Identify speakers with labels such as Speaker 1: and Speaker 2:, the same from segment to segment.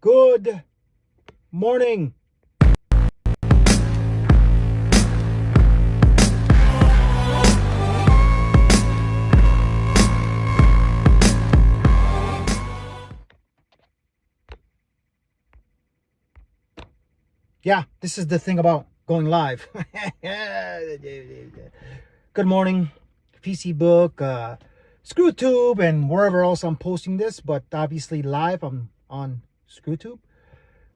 Speaker 1: Good morning. Yeah, this is the thing about going live. Good morning, Facebook, ScrewTube, and wherever else I'm posting this, but obviously live, I'm on ScrewTube.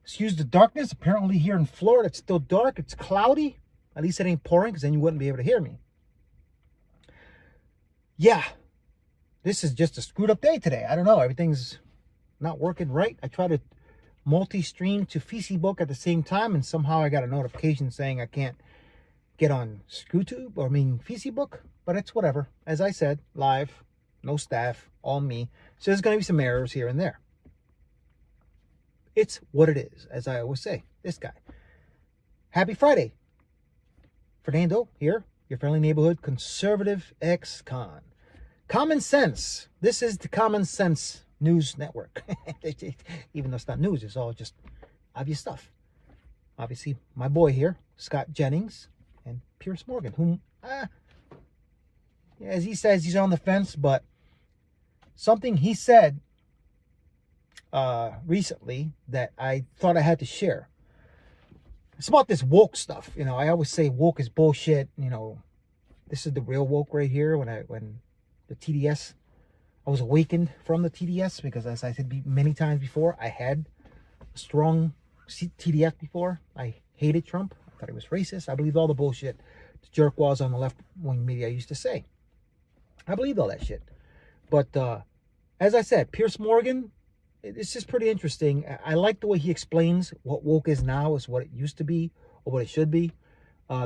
Speaker 1: Excuse the darkness. Apparently here in Florida, it's still dark. It's cloudy. At least it ain't pouring, because then you wouldn't be able to hear me. Yeah, this is just a screwed up day today. I don't know. Everything's not working right. I try to multi-stream to Facebook at the same time, and somehow I got a notification saying I can't get on Facebook, but it's whatever. As I said, live, no staff, all me. So there's going to be some errors here and there. It's what it is, as I always say. This guy. Happy Friday. Fernando here, your friendly neighborhood conservative ex-con. Common sense. This is the Common Sense News Network. Even though it's not news, it's all just obvious stuff. Obviously, my boy here, Scott Jennings, and Piers Morgan, whom, as he says, he's on the fence, but something he said recently that I thought I had to share. It's about this woke stuff. You know, I always say woke is bullshit. You know, this is the real woke right here. When the TDS, I was awakened from the TDS, because as I said many times before, I had a strong TDS before. I hated Trump. I thought he was racist. I believed all the bullshit the jerkwads on the left-wing media used to say. I believed all that shit. But as I said, Piers Morgan, it's just pretty interesting. I like the way he explains what woke is now is what it used to be or what it should be.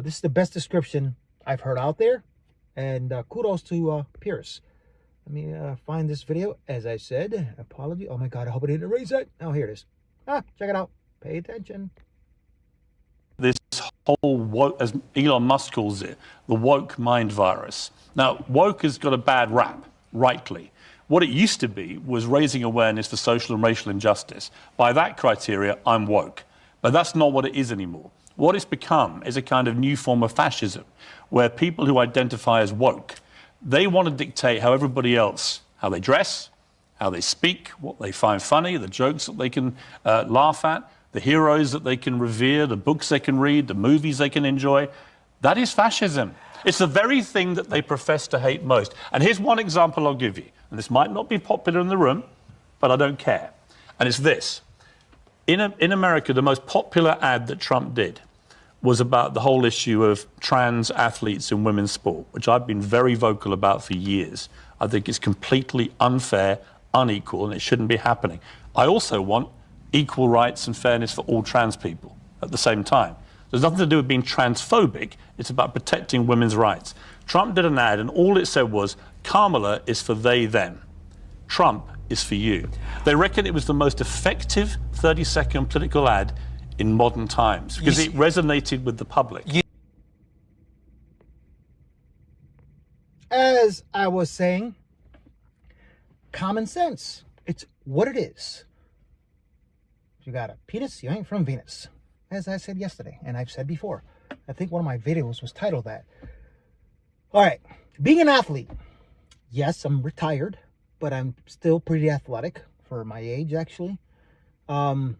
Speaker 1: This is the best description I've heard out there. And kudos to Piers. Let me find this video. As I said, apology. Oh my God, I hope I didn't erase that. Oh, here it is. Check it out. Pay attention.
Speaker 2: This whole woke, as Elon Musk calls it, the woke mind virus. Now, woke has got a bad rap, rightly. What it used to be was raising awareness for social and racial injustice. By that criteria, I'm woke. But that's not what it is anymore. What it's become is a kind of new form of fascism, where people who identify as woke, they want to dictate how everybody else, how they dress, how they speak, what they find funny, the jokes that they can laugh at, the heroes that they can revere, the books they can read, the movies they can enjoy. That is fascism. It's the very thing that they profess to hate most. And here's one example I'll give you. And this might not be popular in the room, but I don't care. And it's this. In America, the most popular ad that Trump did was about the whole issue of trans athletes in women's sport, which I've been very vocal about for years. I think it's completely unfair, unequal, and it shouldn't be happening. I also want equal rights and fairness for all trans people at the same time. There's nothing to do with being transphobic. It's about protecting women's rights. Trump did an ad, and all it said was, Kamala is for they, them. Trump is for you. They reckon it was the most effective 30-second political ad in modern times because it resonated with the public.
Speaker 1: As I was saying, common sense. It's what it is. If you got a penis, you ain't from Venus. As I said yesterday, and I've said before. I think one of my videos was titled that. All right, being an athlete. Yes, I'm retired, but I'm still pretty athletic for my age, actually. You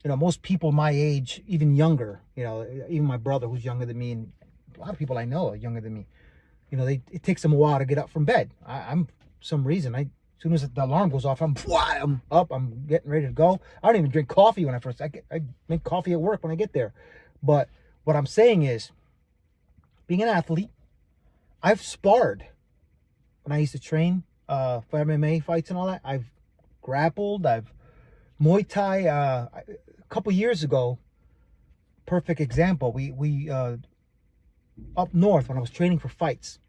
Speaker 1: know, most people my age, even younger, you know, even my brother who's younger than me, and a lot of people I know are younger than me, you know, it takes them a while to get up from bed. I'm some reason, as soon as the alarm goes off, I'm up, I'm getting ready to go. I don't even drink coffee when I make coffee at work when I get there. But what I'm saying is, being an athlete, I've sparred when I used to train for MMA fights and all that. I've grappled, I've Muay Thai. A couple years ago, perfect example, we up north when I was training for fights,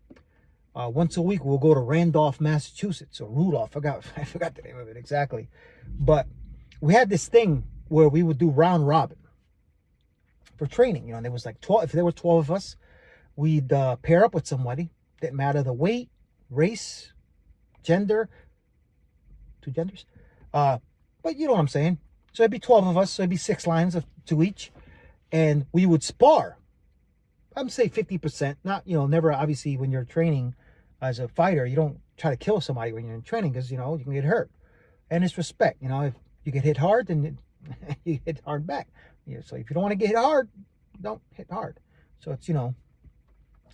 Speaker 1: once a week we'll go to Randolph, Massachusetts, or Rudolph, I forgot the name of it exactly, but we had this thing where we would do round robin for training. You know, and there was like 12, if there were 12 of us, we'd pair up with somebody. Didn't matter the weight, race, gender, two genders, But you know what I'm saying. So it'd be 12 of us. So it'd be 6 lines of 2 each. And we would spar. I'm say 50%. Not, never, obviously, when you're training as a fighter, you don't try to kill somebody when you're in training because, you can get hurt. And it's respect. If you get hit hard, then you hit hard back. So if you don't want to get hit hard, don't hit hard. So it's,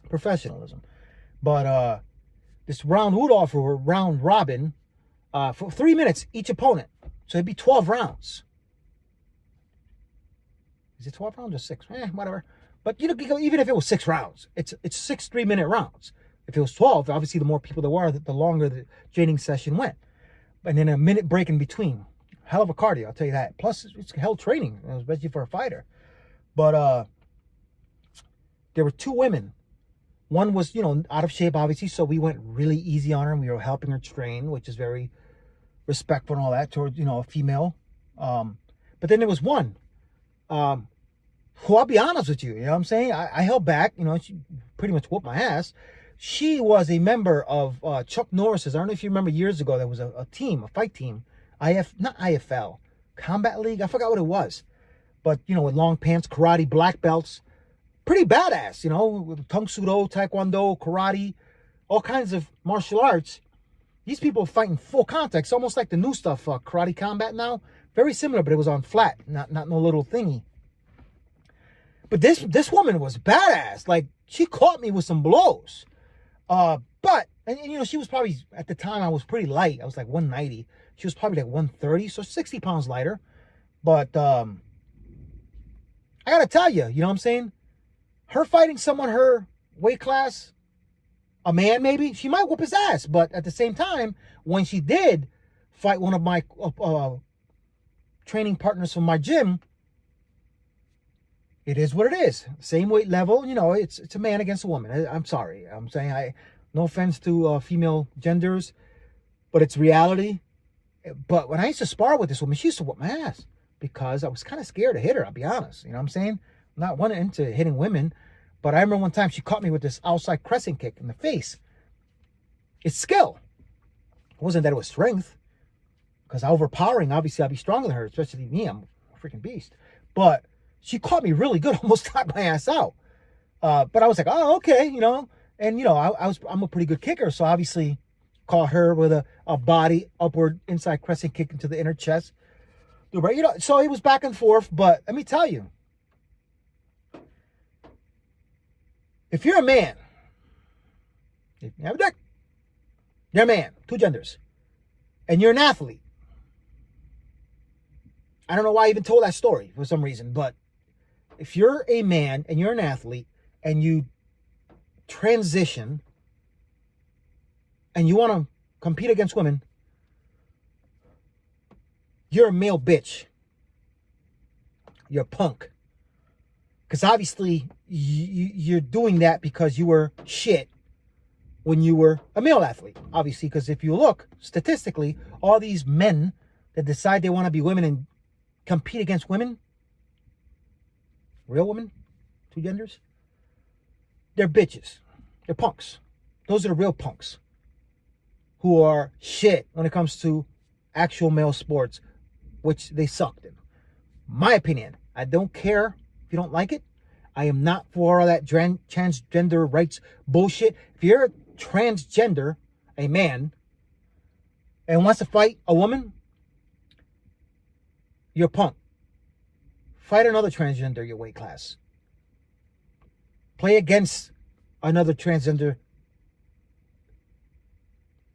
Speaker 1: professionalism. But this round off or round robin, for 3 minutes each opponent. So it'd be 12 rounds. Is it 12 rounds or 6? Whatever. But even if it was 6 rounds, it's 6 3-minute rounds. If it was 12, obviously the more people there were, the longer the training session went. And then a minute break in between. Hell of a cardio, I'll tell you that. Plus, it's hell training, especially for a fighter. But there were 2 women. One was, out of shape, obviously, so we went really easy on her, and we were helping her train, which is very respectful and all that towards, a female. But then there was one, who, I'll be honest with you, you know what I'm saying? I held back, she pretty much whooped my ass. She was a member of Chuck Norris's. I don't know if you remember years ago, there was a fight team, not IFL, Combat League, I forgot what it was. But, with long pants, karate, black belts, pretty badass, with Tung Sudo, Taekwondo, karate, all kinds of martial arts. These people fight in full contact. It's almost like the new stuff, Karate Combat now. Very similar, but it was on flat, not no little thingy. But this woman was badass. Like, she caught me with some blows. But she was probably, at the time, I was pretty light. I was like 190. She was probably like 130, so 60 pounds lighter. But I got to tell you, you know what I'm saying? Her fighting someone her weight class, a man maybe, she might whoop his ass. But at the same time, when she did fight one of my training partners from my gym, it is what it is. Same weight level, it's a man against a woman. I'm sorry. I'm saying, no offense to female genders, but it's reality. But when I used to spar with this woman, she used to whoop my ass because I was kind of scared to hit her, I'll be honest. You know what I'm saying? I'm not one into hitting women, but I remember one time she caught me with this outside crescent kick in the face. It's skill. It wasn't that it was strength, because overpowering, obviously I'd be stronger than her, especially me. I'm a freaking beast. But she caught me really good, almost knocked my ass out. But I was like, oh, okay, And, I'm a pretty good kicker, so obviously caught her with a body upward inside crescent kick into the inner chest. So it was back and forth, but let me tell you, if you're a man, if you have a dick, you're a man, 2 genders, and you're an athlete. I don't know why I even told that story for some reason, but if you're a man and you're an athlete and you transition and you want to compete against women, you're a male bitch. You're a punk. Because obviously you're doing that because you were shit when you were a male athlete. Obviously, because if you look statistically, all these men that decide they want to be women and compete against women, real women, 2 genders, they're bitches. They're punks. Those are the real punks who are shit when it comes to actual male sports, which they sucked in. My opinion, I don't care if you don't like it. I am not for all that transgender rights bullshit. If you're a transgender, a man, and wants to fight a woman, you're a punk. Fight another transgender your weight class. Play against another transgender.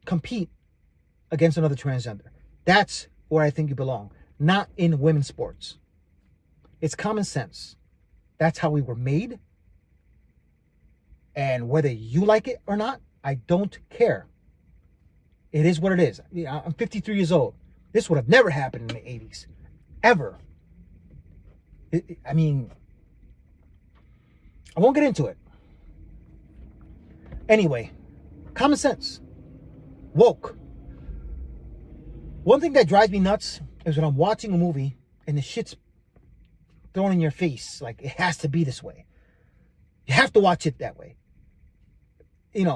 Speaker 1: Compete against another transgender. That's where I think you belong. Not in women's sports. It's common sense. That's how we were made. And whether you like it or not, I don't care. It is what it is. I'm 53 years old. This would have never happened in the 80s. Ever. I won't get into it. Anyway, common sense. Woke. One thing that drives me nuts is when I'm watching a movie and the shit's thrown in your face. Like, it has to be this way. You have to watch it that way. And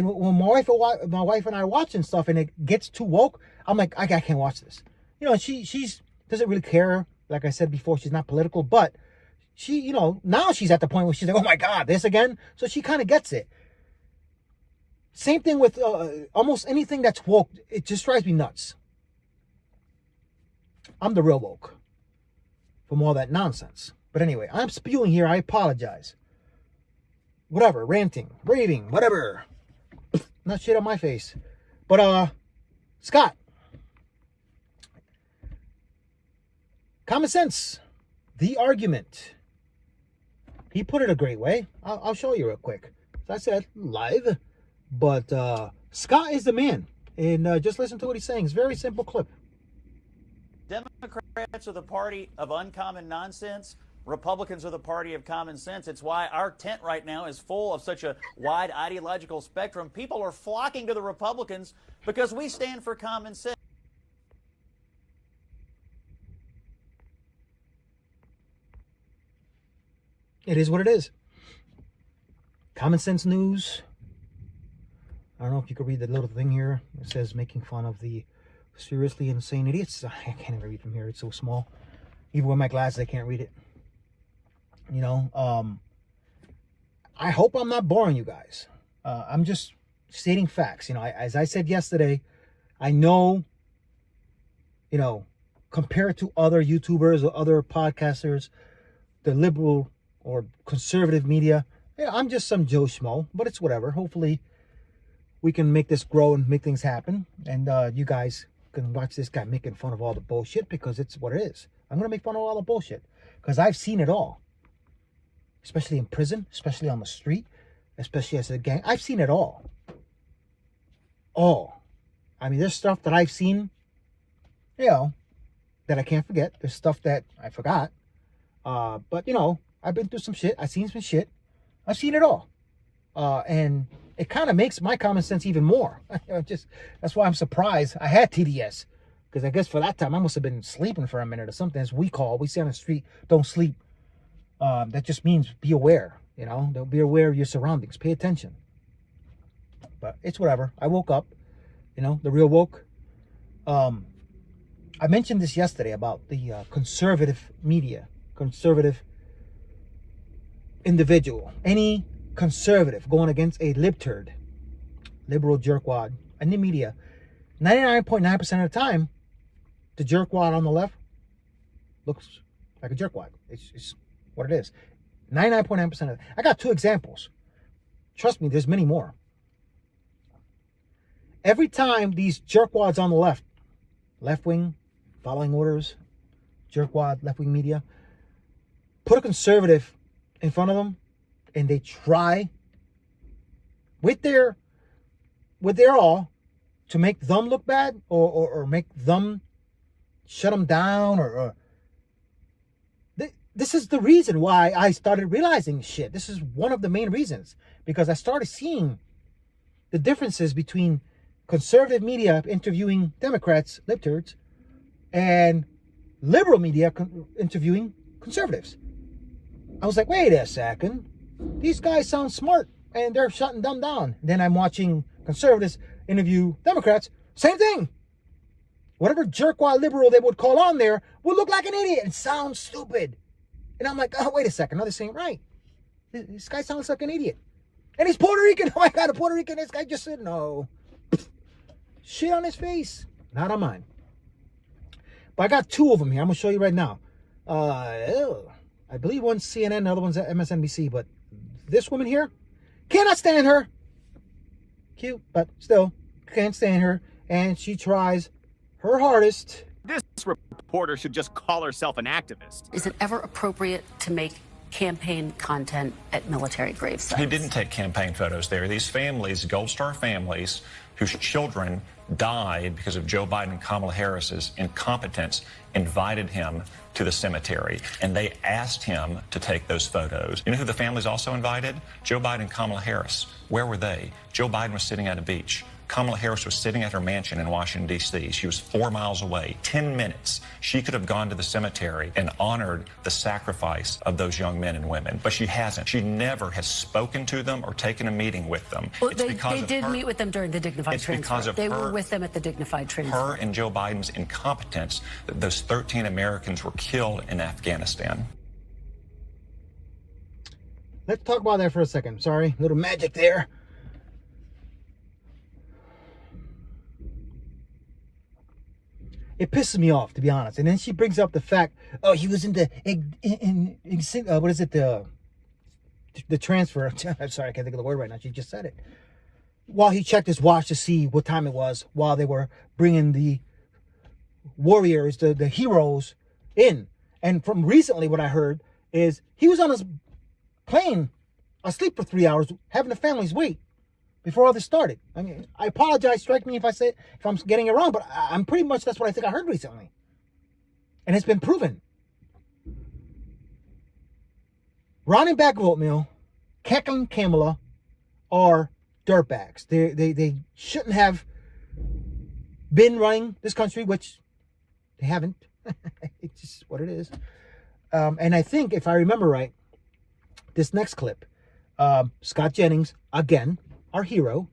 Speaker 1: when my wife and I are watching stuff and it gets too woke, I'm like, I can't watch this. you know, she's doesn't really care. Like I said before, she's not political, but she, you know, now she's at the point where she's like, oh my God, this again. So she kind of gets it. Same thing with almost anything that's woke. It just drives me nuts. I'm the real woke from all that nonsense. But anyway, I'm spewing here. I apologize. Whatever, ranting, raving, whatever. Not shit on my face. But Scott, common sense, the argument. He put it a great way. I'll show you real quick. As I said, live. But Scott is the man. And just listen to what he's saying. It's a very simple clip.
Speaker 3: Democrats are the party of uncommon nonsense. Republicans are the party of common sense. It's why our tent right now is full of such a wide ideological spectrum. People are flocking to the Republicans because we stand for common sense.
Speaker 1: It is what it is. Common sense news. I don't know if you could read the little thing here. It says making fun of the seriously insane idiots. I can't even read from here. It's so small. Even with my glasses, I can't read it. You know, I hope I'm not boring you guys. I'm just stating facts. You know, as I said yesterday, I know, you know, compared to other YouTubers or other podcasters, the liberal or conservative media, yeah, I'm just some Joe Schmo, but it's whatever. Hopefully we can make this grow and make things happen. And you guys can watch this guy making fun of all the bullshit because it's what it is. I'm going to make fun of all the bullshit because I've seen it all. Especially in prison, especially on the street, especially as a gang. I've seen it all. All. I mean, there's stuff that I've seen, you know, that I can't forget. There's stuff that I forgot. But, you know, I've been through some shit. I've seen some shit. I've seen it all. And it kind of makes my common sense even more. That's why I'm surprised I had TDS. Because I guess for that time, I must have been sleeping for a minute or something. As we say on the street, don't sleep. That just means be aware, you know. Don't be aware of your surroundings. Pay attention. But it's whatever. I woke up, you know, the real woke. I mentioned this yesterday about the conservative media, conservative individual. Any conservative going against a libturd, liberal jerkwad, in the media, 99.9% of the time, the jerkwad on the left looks like a jerkwad. It's what it is. 99.9% of it. I got 2 examples. Trust me, there's many more. Every time these jerkwads on the left wing, following orders, jerkwad, left wing media, put a conservative in front of them, and they try with their all to make them look bad or make them shut them down or this is the reason why I started realizing shit. This is one of the main reasons. Because I started seeing the differences between conservative media interviewing Democrats, libturds, and liberal media interviewing conservatives. I was like, wait a second. These guys sound smart and they're shutting them down. Then I'm watching conservatives interview Democrats. Same thing. Whatever jerkwad liberal they would call on there would look like an idiot and sound stupid. And I'm like, oh, wait a second. No, this ain't right. This guy sounds like an idiot. And he's Puerto Rican. Oh, my God, a Puerto Rican. This guy just said no. Shit on his face. Not on mine. But I got 2 of them here. I'm going to show you right now. I believe one's CNN, the other one's MSNBC. But this woman here, cannot stand her. Cute, but still, can't stand her. And she tries her hardest.
Speaker 4: This reporter should just call herself an activist.
Speaker 5: Is it ever appropriate to make campaign content at military grave sites?
Speaker 6: He didn't take campaign photos there. These families, Gold Star families, whose children died because of Joe Biden and Kamala Harris's incompetence, invited him to the cemetery, and they asked him to take those photos. You know who the families also invited? Joe Biden and Kamala Harris. Where were they? Joe Biden was sitting at a beach. Kamala Harris was sitting at her mansion in Washington, D.C. She was 4 miles away. 10 minutes, she could have gone to the cemetery and honored the sacrifice of those young men and women. But she hasn't. She never has spoken to them or taken a meeting with them.
Speaker 5: Well, they did meet with them during the dignified
Speaker 6: it's
Speaker 5: transfer.
Speaker 6: Because of
Speaker 5: they were with them at the dignified transfer.
Speaker 6: Her and Joe Biden's incompetence that those 13 Americans were killed in Afghanistan.
Speaker 1: Let's talk about that for a second. Sorry, little magic there. It pisses me off, to be honest. And then she brings up the fact, oh, he was in the what is it, the transfer. I'm sorry, I can't think of the word right now. She just said it. While he checked his watch to see what time it was, while they were bringing the warriors, the heroes in. And from recently, what I heard is he was on his plane asleep for 3 hours, having the families wait before all this started. I mean, I apologize, strike me if I'm getting it wrong, but I'm pretty much, that's what I think I heard recently. And it's been proven. Ronnie Back of Oatmeal, Keckling Kamala are dirtbags. They shouldn't have been running this country, which they haven't. It's just what it is. And I think, if I remember right, this next clip, Scott Jennings, again, our hero,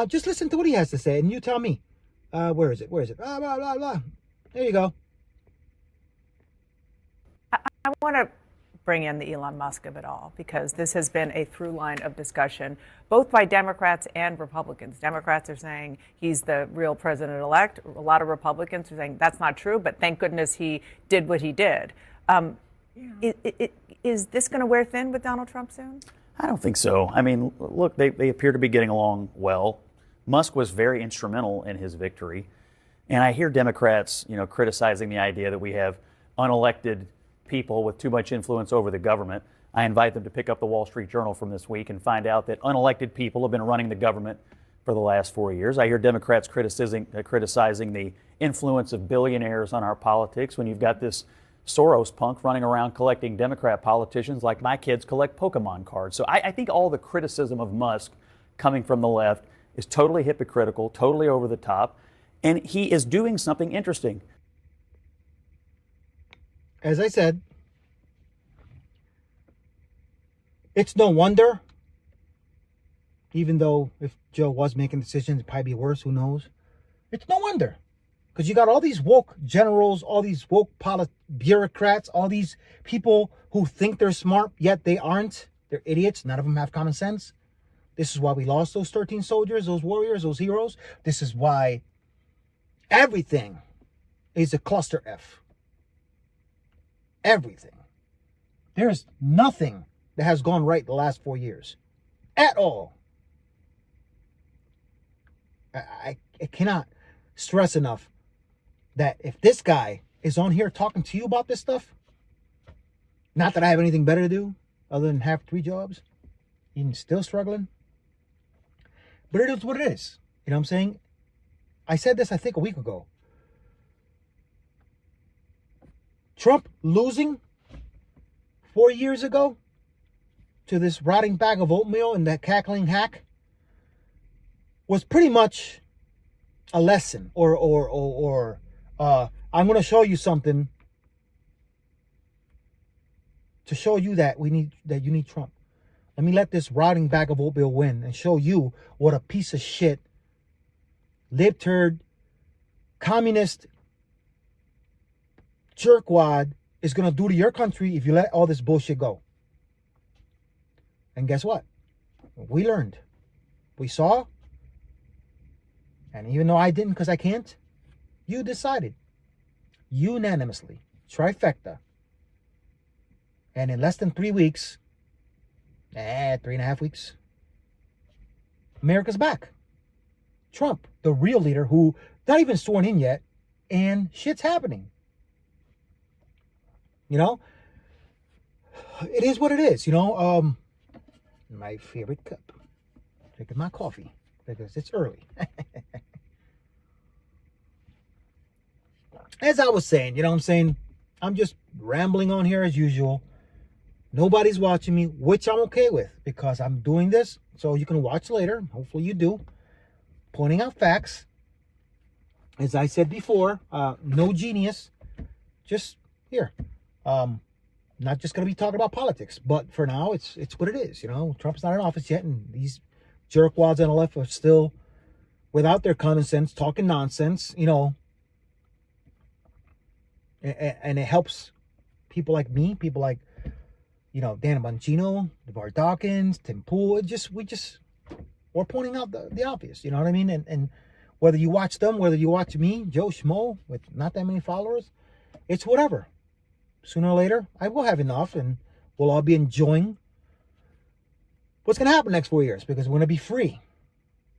Speaker 1: just listen to what he has to say, and you tell me. Where is it? Blah, blah, blah, blah. There you go.
Speaker 7: I want to bring in the Elon Musk of it all, because this has been a through line of discussion, both by Democrats and Republicans. Democrats are saying he's the real president-elect. A lot of Republicans are saying that's not true, but thank goodness he did what he did. Is this going to wear thin with Donald Trump soon?
Speaker 3: I don't think so. I mean, look, they appear to be getting along well. Musk was very instrumental in his victory. And I hear Democrats, criticizing the idea that we have unelected people with too much influence over the government. I invite them to pick up the Wall Street Journal from this week and find out that unelected people have been running the government for the last 4 years. I hear Democrats criticizing the influence of billionaires on our politics when you've got this Soros punk running around collecting Democrat politicians like my kids collect Pokemon cards. So I think all the criticism of Musk coming from the left is totally hypocritical, totally over the top, and he is doing something interesting.
Speaker 1: As I said, it's no wonder, even though if Joe was making decisions, it'd probably be worse, who knows? It's no wonder. Because you got all these woke generals, all these woke bureaucrats, all these people who think they're smart, yet they aren't. They're idiots. None of them have common sense. This is why we lost those 13 soldiers, those warriors, those heroes. This is why everything is a cluster F. Everything. There's nothing that has gone right the last 4 years. At all. I cannot stress enough that if this guy is on here talking to you about this stuff, not that I have anything better to do other than have 3 jobs, even still struggling, but it is what it is. You know what I'm saying? I said this, I think, a week ago. Trump losing 4 years ago to this rotting bag of oatmeal and that cackling hack was pretty much a lesson, or I'm going to show you something to show you that you need Trump. Let me let this rotting bag of oatmeal win and show you what a piece of shit, libturd, communist, jerkwad is going to do to your country if you let all this bullshit go. And guess what? We learned. We saw. And even though I didn't because I can't, you decided unanimously, trifecta. And in less than 3 weeks, 3.5 weeks, America's back. Trump, the real leader who not even sworn in yet, and shit's happening. It is what it is, my favorite cup. Drinking my coffee because it's early. As I was saying, you know what I'm saying? I'm just rambling on here as usual. Nobody's watching me, which I'm okay with because I'm doing this so you can watch later. Hopefully you do. pointing out facts. As I said before, no genius. Just here. Not just going to be talking about politics, but for now, it's what it is. You know, Trump's not in office yet, and these jerkwads on the left are still, without their common sense, talking nonsense. You know, and it helps people like me, people like, you know, Dan Bongino, DeVar Dawkins, Tim Pool. We're pointing out the obvious. You know what I mean? And whether you watch them, whether you watch me, Joe Schmo, with not that many followers, it's whatever. Sooner or later, I will have enough, and we'll all be enjoying what's going to happen next 4 years, because we're going to be free.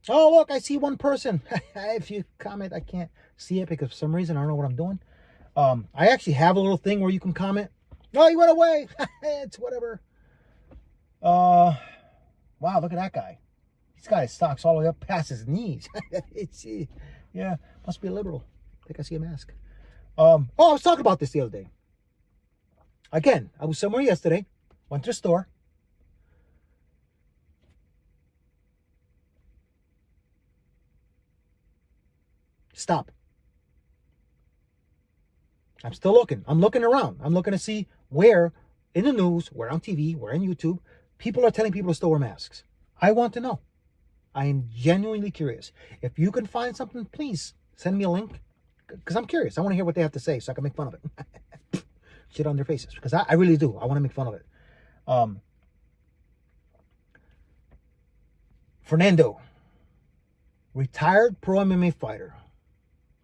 Speaker 1: Oh, look, I see one person. If you comment, I can't see it because for some reason I don't know what I'm doing. I actually have a little thing where you can comment. Oh, he went away. It's whatever. Wow, look at that guy. He's got his socks all the way up past his knees. Yeah, must be a liberal. I think I see a mask. I was talking about this the other day. Again, I was somewhere yesterday, went to the store. Stop. I'm still looking. I'm looking around. I'm looking to see where in the news, where on TV, where on YouTube, people are telling people to still wear masks. I want to know. I am genuinely curious. If you can find something, please send me a link, because I'm curious. I want to hear what they have to say so I can make fun of it. Shit on their faces, because I really do. I want to make fun of it. Fernando, retired pro MMA fighter,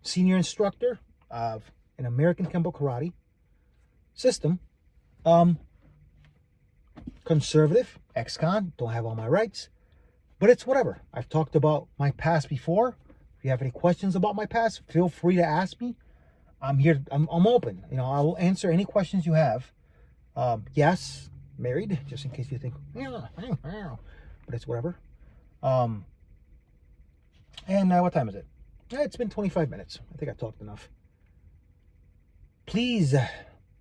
Speaker 1: senior instructor of an American Kempo Karate system, conservative, ex-con, don't have all my rights, but it's whatever. I've talked about my past before. If you have any questions about my past, feel free to ask me. I'm here. I'm open. You know, I will answer any questions you have. Yes, married, just in case you think, but it's whatever. And what time is it? It's been 25 minutes. I think I've talked enough. Please,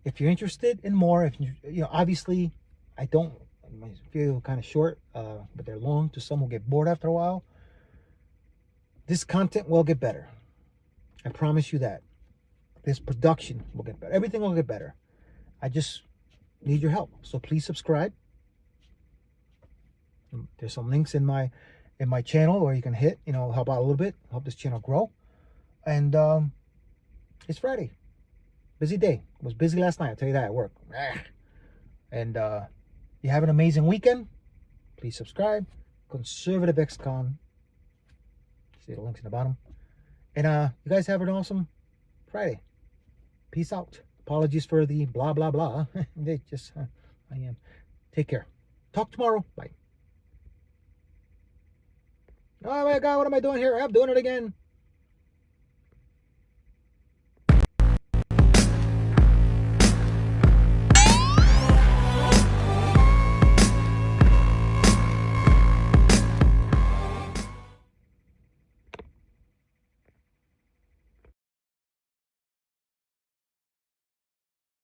Speaker 1: if you're interested in more, if you know, obviously, I feel kind of short, but they're long to some who get bored after a while. This content will get better. I promise you that. This production will get better. Everything will get better. I just need your help. So please subscribe. There's some links in my channel where you can hit, you know, help out a little bit, help this channel grow. And it's Friday. Busy day. I was busy last night, I'll tell you that, at work. And you have an amazing weekend. Please subscribe. Conservative ex-con. See the links in the bottom. And you guys have an awesome Friday. Peace out. Apologies for the blah, blah, blah. They just, I am. Take care. Talk tomorrow. Bye. Oh my God, what am I doing here? I'm doing it again.